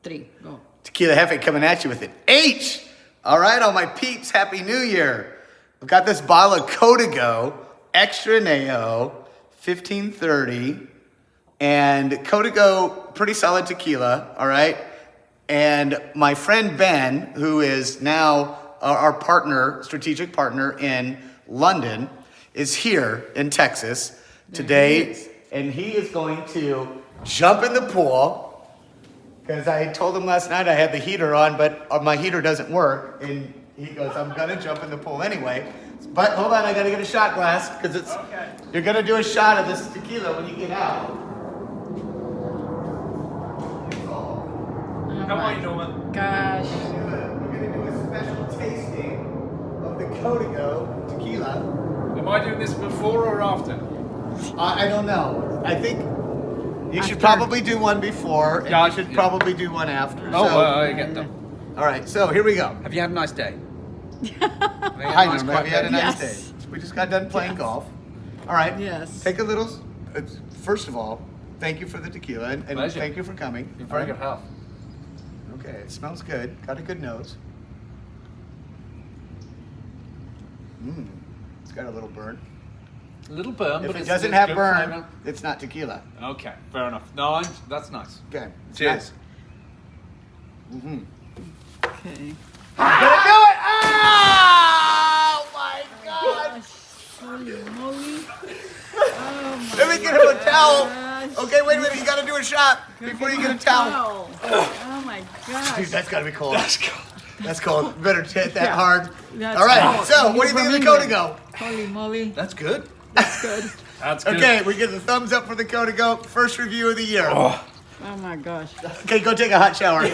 3, go. Tequila Jefe coming at you with it. H! All right, all my peeps, Happy New Year. I've got this bottle of Codigo Extra Anejo, 1530. And Codigo, pretty solid tequila, all right? And my friend Ben, who is now our partner, strategic partner in London, is here in Texas today. And he is going to jump in the pool. Because I told him last night I had the heater on, but my heater doesn't work. And he goes, I'm gonna jump in the pool anyway. But hold on, I gotta get a shot glass, because it's you're gonna do a shot of this tequila when you get out. How are you doing? Gosh. We're gonna do a special tasting of the Codigo tequila. Am I doing this before or after? I don't know. I think you should After. probably do one before, and Yeah, you should probably do one after. Oh, So- I get them. all right, so here we go. Have you had a nice day? Hi, nice, Norma. Have you had a nice Yes. day? We just got done playing Yes. golf. All right. Yes. Take a little. First of all, thank you for the tequila, and Pleasure. thank you for coming. In very good health. Okay, it smells good. Got a good nose. It's got a little burn. A little burn, If but it it's doesn't it's have good burn, flavour. it's not tequila. Okay, fair enough. No, that's nice. Okay. it's Cheers. nice. Okay. Gonna do it! Oh my God! Holy moly. Let me get him a towel. Gosh. Okay, wait a minute. You gotta do a shot before you get a towel. Oh my gosh. Dude, that's gotta be cold. That's cold. That's cold. You better hit that Yeah. hard. That's All right. cold. So, And what do you you're think of the from England. Codigo? Holy moly. That's good. That's good. That's good. Okay, we get the thumbs up for the Codigo. First review of the year. Oh my gosh. Okay, go take a hot shower.